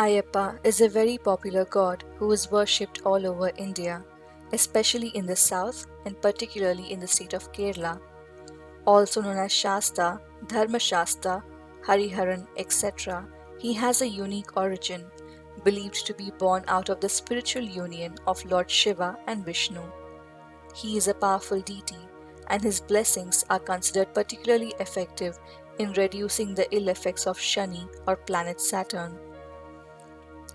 Ayappa is a very popular god who is worshipped all over India, especially in the south and particularly in the state of Kerala. Also known as Shasta, Dharma Shasta, Hariharan, etc., he has a unique origin, believed to be born out of the spiritual union of Lord Shiva and Vishnu. He is a powerful deity, and his blessings are considered particularly effective in reducing the ill effects of Shani or planet Saturn.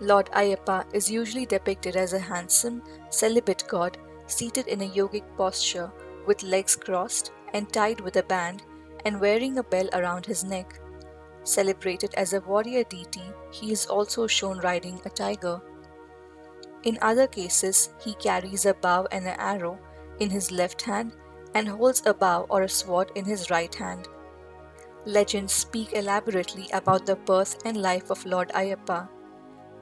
Lord Ayappa is usually depicted as a handsome, celibate god seated in a yogic posture with legs crossed and tied with a band and wearing a bell around his neck. Celebrated as a warrior deity, he is also shown riding a tiger. In other cases, he carries a bow and an arrow in his left hand and holds a bow or a sword in his right hand. Legends speak elaborately about the birth and life of Lord Ayappa.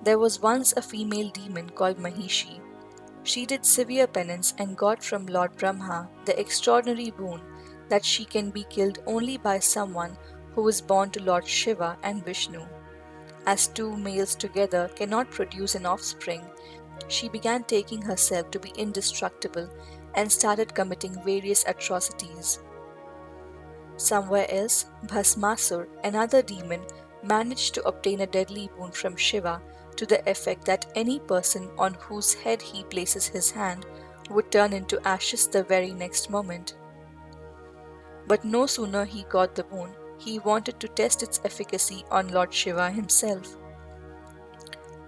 There was once a female demon called Mahishi. She did severe penance and got from Lord Brahma the extraordinary boon that she can be killed only by someone who is born to Lord Shiva and Vishnu. As two males together cannot produce an offspring, she began taking herself to be indestructible and started committing various atrocities. Somewhere else, Bhasmasur, another demon, managed to obtain a deadly boon from Shiva to the effect that any person on whose head he places his hand would turn into ashes the very next moment. But no sooner he got the boon, he wanted to test its efficacy on Lord Shiva himself.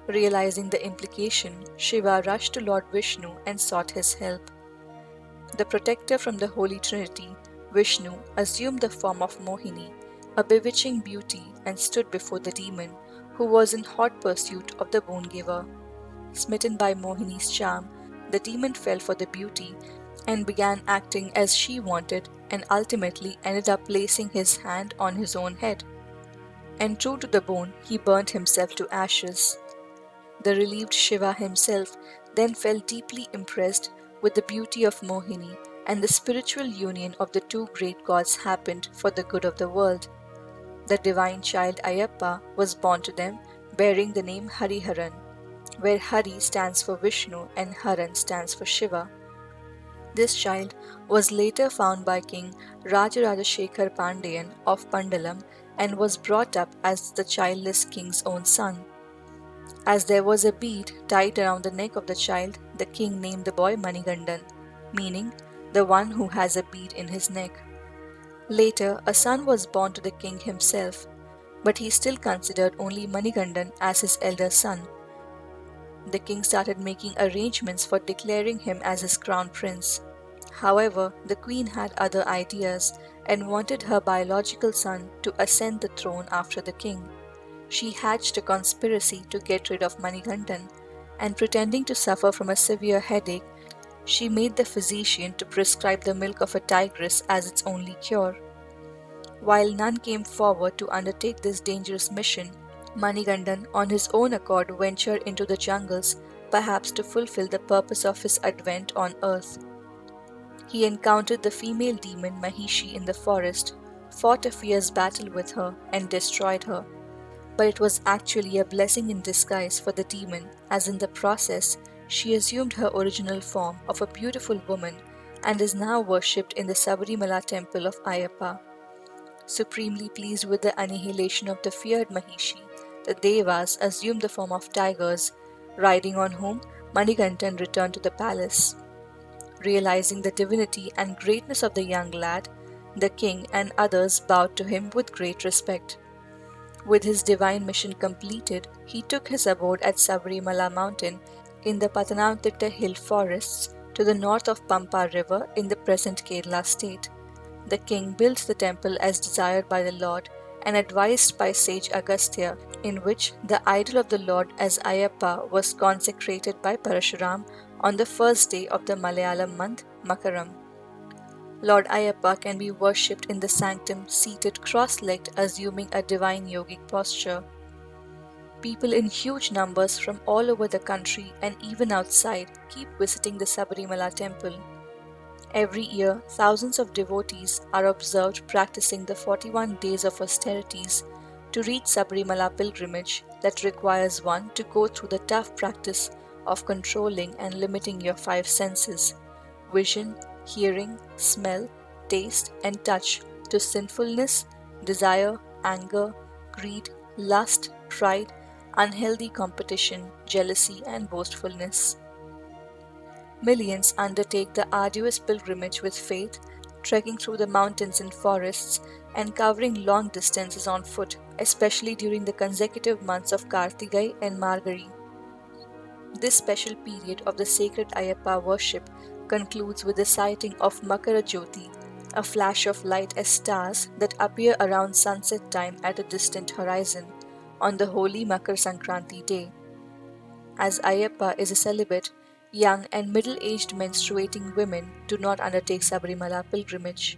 Realizing the implication, Shiva rushed to Lord Vishnu and sought his help. The protector from the Holy Trinity, Vishnu, assumed the form of Mohini, a bewitching beauty, and stood before the demon, who was in hot pursuit of the boon giver. Smitten by Mohini's charm, the demon fell for the beauty and began acting as she wanted and ultimately ended up placing his hand on his own head. And true to the bone, he burnt himself to ashes. The relieved Shiva himself then felt deeply impressed with the beauty of Mohini, and the spiritual union of the two great gods happened for the good of the world. The divine child Ayappa was born to them, bearing the name Hariharan, where Hari stands for Vishnu and Haran stands for Shiva. This child was later found by King Rajarajashekhar Pandyan of Pandalam and was brought up as the childless king's own son. As there was a bead tied around the neck of the child, the king named the boy Manigandan, meaning the one who has a bead in his neck. Later, a son was born to the king himself, but he still considered only Manigandan as his elder son. The king started making arrangements for declaring him as his crown prince. However, the queen had other ideas and wanted her biological son to ascend the throne after the king. She hatched a conspiracy to get rid of Manigandan, and pretending to suffer from a severe headache, she made the physician to prescribe the milk of a tigress as its only cure. While none came forward to undertake this dangerous mission, Manigandan on his own accord ventured into the jungles, perhaps to fulfill the purpose of his advent on earth. He encountered the female demon Mahishi in the forest, fought a fierce battle with her, and destroyed her. But it was actually a blessing in disguise for the demon, as in the process, she assumed her original form of a beautiful woman and is now worshipped in the Sabarimala temple of Ayappa. Supremely pleased with the annihilation of the feared Mahishi, the Devas assumed the form of tigers, riding on whom Manigandan returned to the palace. Realizing the divinity and greatness of the young lad, the king and others bowed to him with great respect. With his divine mission completed, he took his abode at Sabarimala mountain in the Pathanamthitta hill forests to the north of Pampa river in the present Kerala state. The king built the temple as desired by the Lord and advised by sage Agastya, in which the idol of the Lord as Ayappa was consecrated by Parashuram on the first day of the Malayalam month Makaram. Lord Ayappa can be worshipped in the sanctum seated cross-legged, assuming a divine yogic posture. People in huge numbers from all over the country and even outside keep visiting the Sabarimala temple. Every year, thousands of devotees are observed practicing the 41 days of austerities, to reach Sabrimala pilgrimage that requires one to go through the tough practice of controlling and limiting your five senses vision, hearing, smell, taste, and touch to sinfulness, desire, anger, greed, lust, pride, unhealthy competition, jealousy, and boastfulness. Millions undertake the arduous pilgrimage with faith, trekking through the mountains and forests and covering long distances on foot, especially during the consecutive months of Kartigai and Margari. This special period of the sacred Ayyappa worship concludes with the sighting of Makara Jyoti, a flash of light as stars that appear around sunset time at a distant horizon, on the holy Makar Sankranti day. As Ayyappa is a celibate, young and middle-aged menstruating women do not undertake Sabrimala pilgrimage.